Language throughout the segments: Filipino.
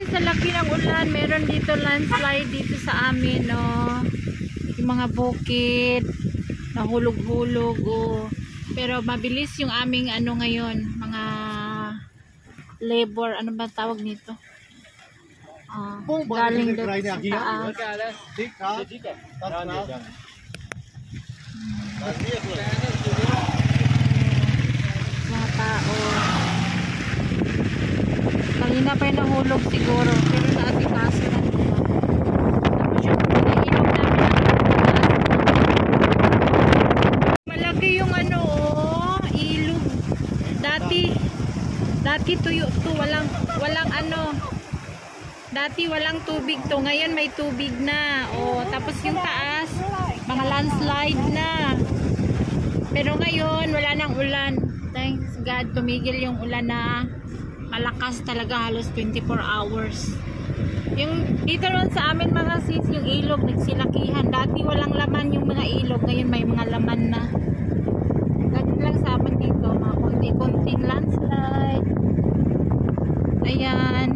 Sa laki ng ulan, meron dito landslide dito sa amin, no. Yung mga bukid, nahulog-hulog, oh. Pero mabilis yung aming ano ngayon, mga labor, ano ba tawag nito? Galing doon sa taas. Mga tao. Kanina pa yung nahulog siguro, pero naatikaso na nila. Tapos yung pinailog namin malaki yung ano, oh, ilog. Dati tuyo to, walang ano. Dati walang tubig to, ngayon may tubig na. Oh, tapos yung taas, mga landslide na. Pero ngayon wala nang ulan. Thanks God, tumigil yung ulan na malakas talaga, halos 24 hours. Yung dito ron sa amin mga sis, yung ilog nagsilakihan. Dati walang laman yung mga ilog, ngayon may mga laman na. Ganun lang sa amin dito, mga konti-konting landslide. Ayan.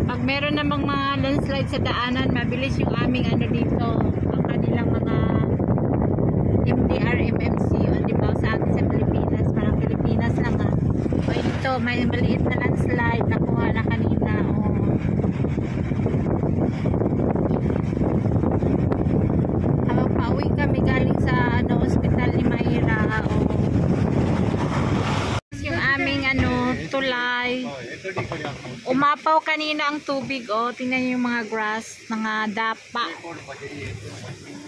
Pag meron namang mga landslide sa daanan, mabilis yung aming ano dito, ang kanilang mga MDR, MMC, o diba sa atin sa Pilipinas, parang Pilipinas lang ha. O ito, may maliit na landslide, nakuha na kanina, o. Habang pauwi kami galing sa ano, hospital ni Mayra, o. Yung aming ano, tulay. Umapaw kanina ang tubig, oh. Tingnan niyo yung mga grass, mga dapa.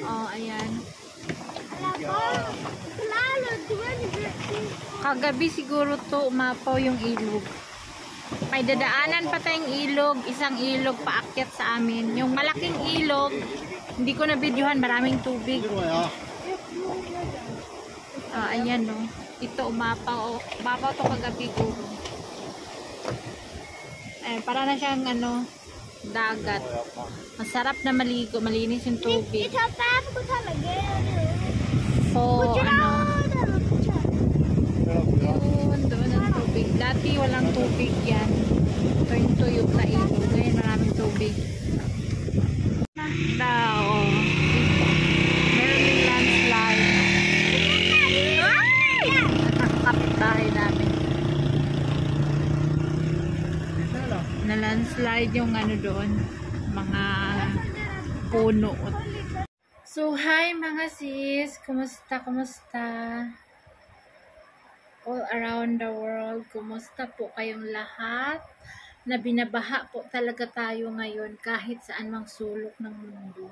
Oh, ayan. Kagabi siguro to umapaw yung ilog. May dadaanan pa tayong ilog, isang ilog paakyat sa amin. Yung malaking ilog, hindi ko na videohan, maraming tubig. Ayan no. Ito umapaw, umapaw to kagabi guro. Para na siyang ano, dagat. Masarap na maligo, malinis yung tubig. So, ano, yun, doon ang tubig. Dati walang tubig yan. Ito yung tuyok na ilog. Ngayon maraming tubig. Oh. Meron yung landslide. Nakakapit-bahay namin. Na landslide yung ano doon. Mga puno. So, hi mga sis! Kumusta? Kumusta? All around the world, kumusta po kayong lahat? Na binabaha po talaga tayo ngayon kahit saan mang sulok ng mundo.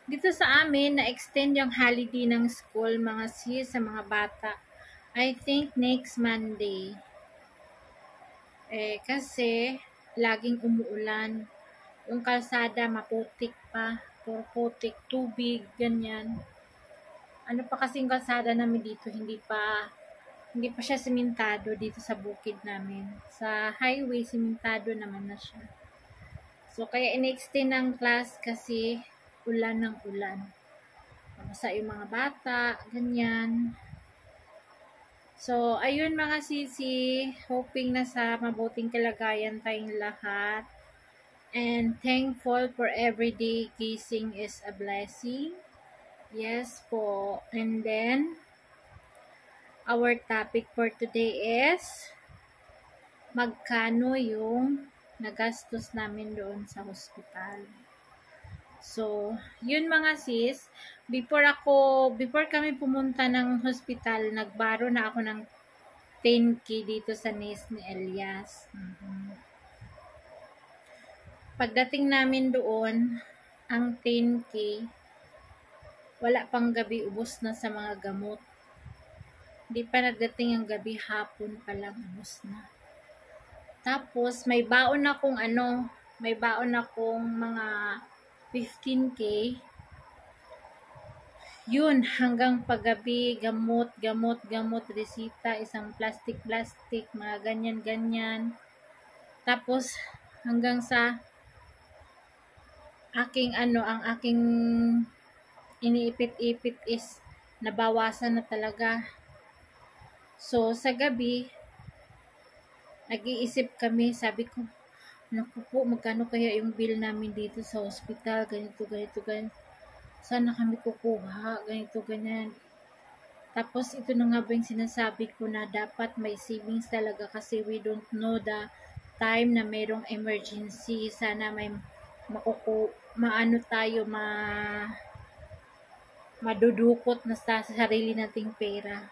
Dito sa amin, na-extend yung holiday ng school mga sis sa mga bata. I think next Monday. Kasi laging umuulan. Yung kalsada maputik pa. Puro putik, tubig, ganyan. Ano pa kasing kalsada namin dito, hindi pa siya simentado dito sa bukid namin. Sa highway, simentado naman na siya. So, kaya in-extend ang class kasi ulan ng ulan. Mabasa yung mga bata, ganyan. So, ayun mga sisi, hoping na sa mabuting kalagayan tayong lahat. And thankful for everyday gising is a blessing. Yes po. And then, our topic for today is magkano yung nagastos namin doon sa hospital. So, yun mga sis, before kami pumunta ng hospital, nagbaro na ako ng 10K dito sa NIS ni Elias. Pagdating namin doon, ang 10K, wala pang gabi, ubos na sa mga gamot. Hindi pa nagdating ang gabi, hapon pa lang, ubos na. Tapos, may baon akong mga 15K. Yun, hanggang paggabi, gamot, resita, isang plastic, mga ganyan. Tapos, hanggang sa ang aking iniipit-ipit is nabawasan na talaga. So, sa gabi, Nag-iisip kami, sabi ko, naku po, magkano kaya yung bill namin dito sa hospital, ganito, ganito, ganito. Sana kami kukuha, ganito, ganyan. Tapos, ito na nga ba yung sinasabi ko na dapat may savings talaga kasi we don't know the time na mayroong emergency. Sana may maano tayo, madudukot na sa sarili nating pera.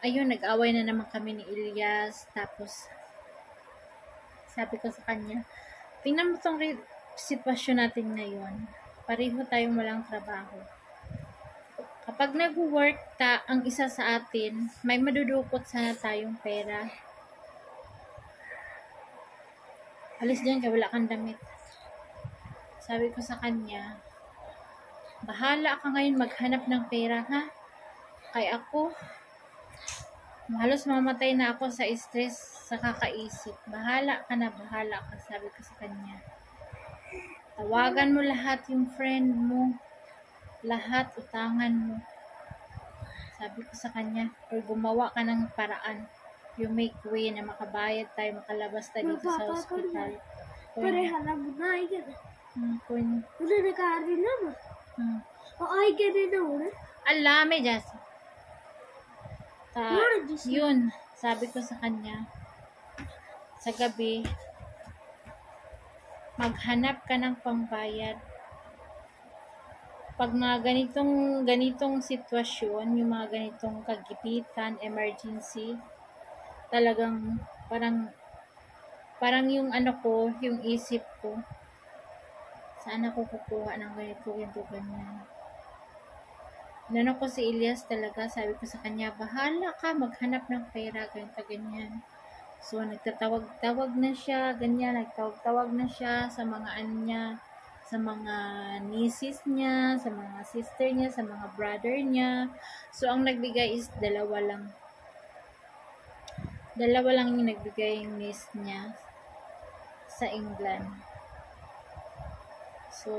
Ayun, nag-away na naman kami ni Elias. Tapos, sabi ko sa kanya, tingnan mo tong sitwasyon natin ngayon. Pareho tayong walang trabaho. Kapag nag-work ang isa sa atin, may madudukot sana tayong pera. Alis dyan kaya wala kang damit. Sabi ko sa kanya, bahala ka ngayon maghanap ng pera, ha? Kaya ako, halos mamatay na ako sa stress, sa kakaisip. Bahala ka na, bahala ka. Sabi ko sa kanya. Tawagan mo lahat yung friend mo. Lahat, utangan mo. Sabi ko sa kanya, or gumawa ka ng paraan. You make way na makabayad tayo, makalabas tayo dito sa hospital. Pareha na mo na, ay gana. Kung Wala nakaari na mo. O ay gana na mo. alame, Jas. Yun, sabi ko sa kanya, sa gabi, maghanap ka ng pambayad. Pag mga ganitong sitwasyon, yung mga ganitong kagipitan, emergency, talagang parang yung ano ko, yung isip ko, saan ako kukuha ng ganito, ganyan. Inano ko si Elias talaga, sabi ko sa kanya, bahala ka, maghanap ng pera, ganito, ganyan. So, nagtatawag-tawag na siya, ganyan, nagtawag-tawag na siya sa mga niya, sa mga nieces niya, sa mga sister niya, sa mga brother niya. So, ang nagbigay is dalawa lang. Dalawa lang yung nagbigay yung niece niya sa England. So,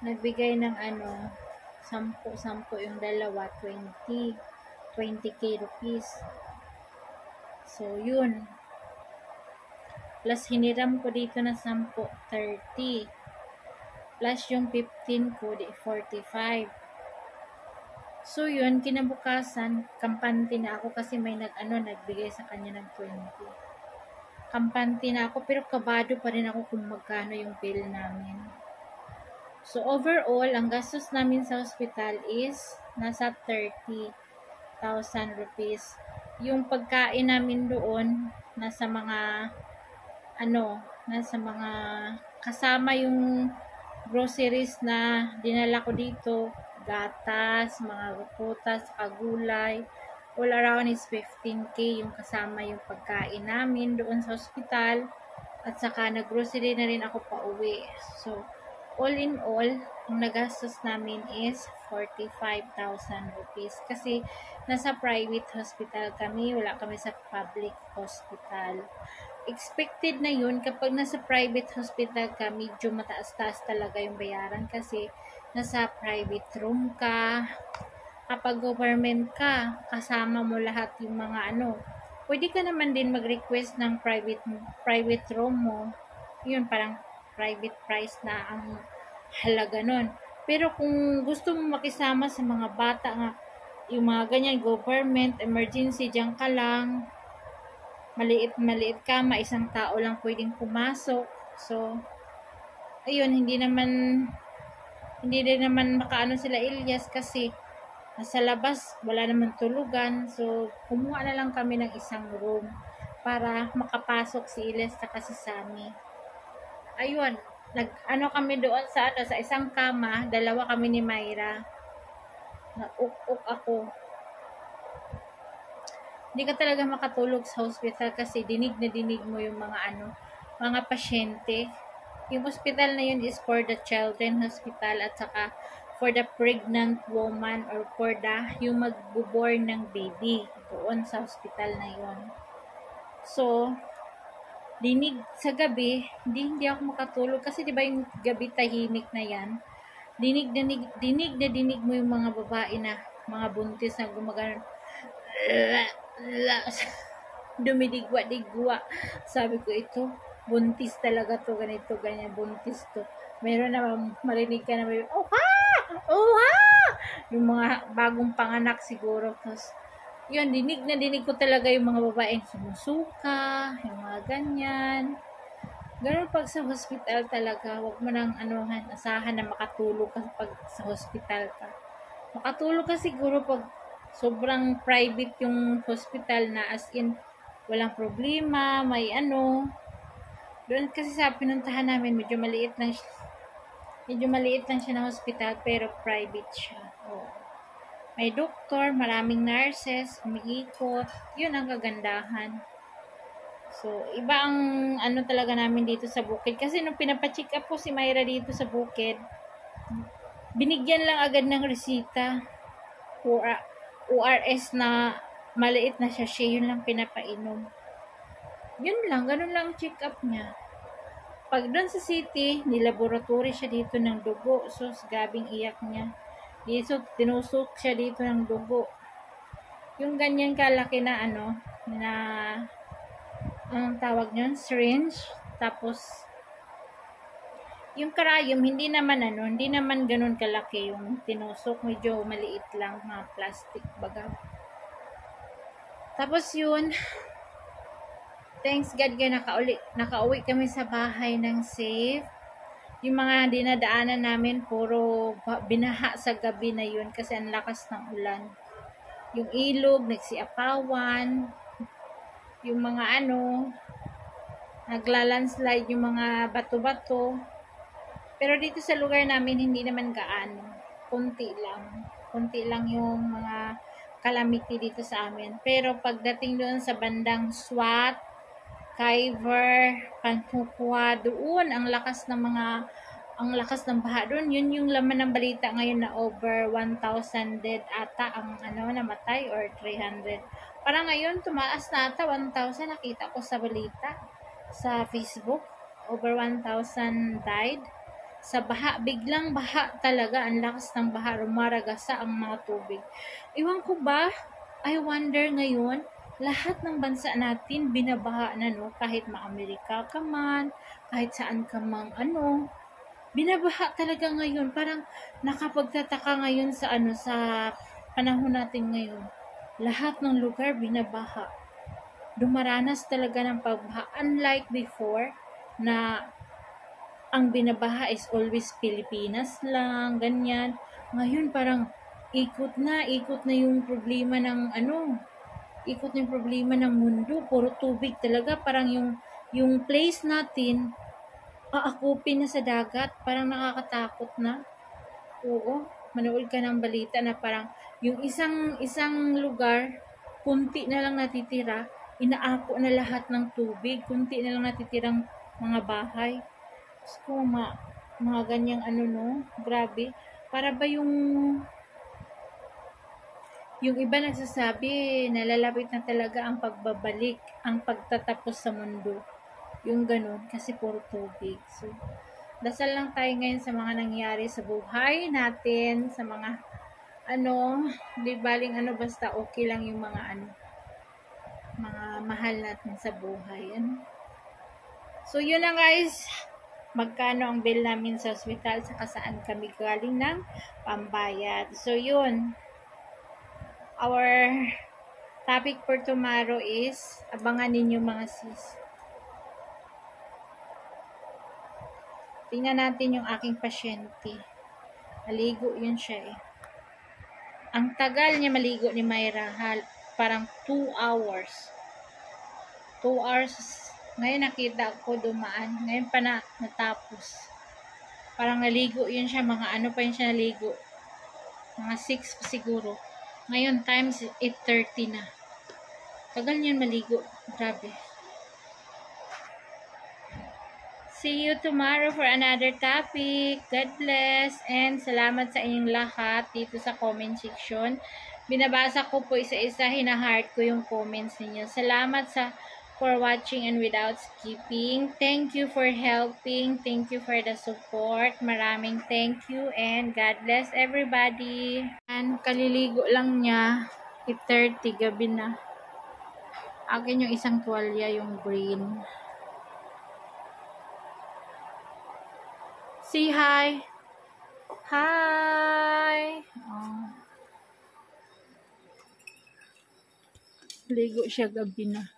nagbigay ng 10 yung dalawa, 20k rupees. So, yun. Plus, hiniram ko dito na 10, 30. Plus, yung 15 ko, 45. So, yun, kinabukasan, kampante na ako kasi may nagbigay sa kanya ng 20. Kampante na ako, pero kabado pa rin ako kung magkano yung bill namin. So, overall, ang gastos namin sa hospital is nasa 30,000 rupees. Yung pagkain namin doon, nasa mga kasama yung groceries na dinala ko dito, gatas, mga prutas, gulay, all around is 15k yung kasama yung pagkain namin doon sa hospital, at saka nag-grocery na rin ako pa uwi. So, all in all, ang nagastos namin is 45,000 rupees. Kasi, nasa private hospital kami, wala kami sa public hospital. Expected na yun, kapag nasa private hospital ka, medyo mataas-taas talaga yung bayaran kasi nasa private room ka. Kapag government ka, kasama mo lahat yung mga pwede ka naman din mag-request ng private room mo. Yun, parang private price na ang halaga nun. Pero kung gusto mo makisama sa mga bata nga, yung mga ganyan, government, emergency, diyan ka lang, maliit ka, isang tao lang pwedeng pumasok. So, ayun, hindi din naman makaano sila Elias kasi nasa labas, wala naman tulugan. So, kumuha na lang kami ng isang room para makapasok si Elias sa si Sammy. Ayun, kami doon sa isang kama, dalawa kami ni Myra. Nauk-uk ako. Hindi ka talaga makatulog sa hospital kasi dinig na dinig mo yung mga pasyente. Yung hospital na yun is for the children hospital at saka for the pregnant woman or for yung magbo-born ng baby doon sa hospital na yun. So, dinig sa gabi, hindi ako makatulog kasi 'di ba yung gabi tahimik na yan. Dinig na dinig mo yung mga babae na mga buntis na gumagano La, dumidigwa-digwa. Sabi ko, ito, buntis talaga to, ganito, ganyan, buntis to. Meron na marinig ka na may, oh ha! Oh ha! Yung mga bagong panganak siguro. Tapos, yun, dinig na dinig ko talaga yung mga babaeng sumusuka, yung mga ganyan. Ganun pag sa hospital talaga, wag mo nang anuhan, asahan na makatulog ka pag sa hospital ka. Makatulog ka siguro pag sobrang private yung hospital na as in walang problema, may ano. Doon kasi sa pinuntahan namin, medyo maliit lang siya na hospital pero private siya. Oh. May doktor, maraming nurses, umiikot. Yun ang kagandahan. So, iba ang ano talaga namin dito sa bukid. Kasi nung pinapacheck up ko si Myra dito sa bukid, binigyan lang agad ng resita. ORS na maliit na siya. Siya yun lang pinapainom. Yun lang, ganun lang check up niya. Pag doon sa city, nilaboratory siya dito ng dugo. So, gabing iyak niya. Dito, tinusok siya dito ng dugo. Yung ganyan kalaki na ano, na ang tawag niyon, syringe. Tapos, yung karayom, hindi naman ganun kalaki yung tinusok. Medyo maliit lang, mga plastic baga. Tapos yun, thanks God ka nakauwi kami sa bahay ng safe. Yung mga dinadaanan namin, puro binaha sa gabi na yun kasi ang lakas ng ulan. Yung ilog, nagsiapawan, yung mga naglalandslide yung mga bato-bato. Pero dito sa lugar namin, hindi naman gaano. Kunti lang yung mga calamity dito sa amin. Pero pagdating doon sa bandang Swat, Khyber, Pampukwa, doon ang lakas ng baha doon. Yun yung laman ng balita ngayon na over 1,000 dead ata ang namatay or 300. Parang ngayon, tumaas na ata, 1,000. Nakita ko sa balita, sa Facebook. Over 1,000 died. Sa baha, biglang baha talaga. Ang lakas ng baha, rumaragasa ang mga tubig. Iwan ko ba, I wonder ngayon, lahat ng bansa natin, binabaha na, no? Kahit ma-Amerika ka man, kahit saan ka mang binabaha talaga ngayon. Parang nakapagtataka ngayon sa sa panahon natin ngayon. Lahat ng lugar binabaha. Dumaranas talaga ng pagbaha. Unlike before, na ang binabaha is always Pilipinas lang, ganyan. Ngayon parang ikot na yung problema ng ikot na yung problema ng mundo. Puro tubig talaga. Parang yung place natin, aakupin na sa dagat. Parang nakakatakot na. Oo, manood ka ng balita na parang yung isang lugar, kunti na lang natitira, inaako na lahat ng tubig, kunti na lang natitirang mga bahay. So, mga ganyang grabe. Para ba yung iba nagsasabi, nalalapit na talaga ang pagbabalik, ang pagtatapos sa mundo. Yung ganun, kasi puro tubig. So, dasal lang tayo ngayon sa mga nangyari sa buhay natin, sa mga di baling basta okay lang yung mga mga mahal natin sa buhay. So, yun na guys. Magkano ang bill namin sa hospital, saka saan kami galing ng pambayad. So, yun. Our topic for tomorrow is, abangan ninyo mga sis. Tingnan natin yung aking pasyente. Maligo yun siya eh. Ang tagal niya maligo ni Myra. Parang 2 hours. 2 hours. Ngayon nakita ko dumaan. Ngayon pa natapos. Parang naligo yun siya. Mga pa yun siya naligo. Mga 6 pa siguro. Ngayon times 8:30 na. Tagal niyan maligo. Grabe. See you tomorrow for another topic. God bless. And salamat sa inyong lahat dito sa comment section. Binabasa ko po isa-isa, hina-heart ko yung comments ninyo. Salamat for watching and without skipping. Thank you for helping. Thank you for the support. Maraming thank you and God bless everybody. And kaliligo lang niya. 8:30 gabi na. Akin yung isang tuwalya, yung green. Say hi. Hi. Oh. Ligo siya gabi na.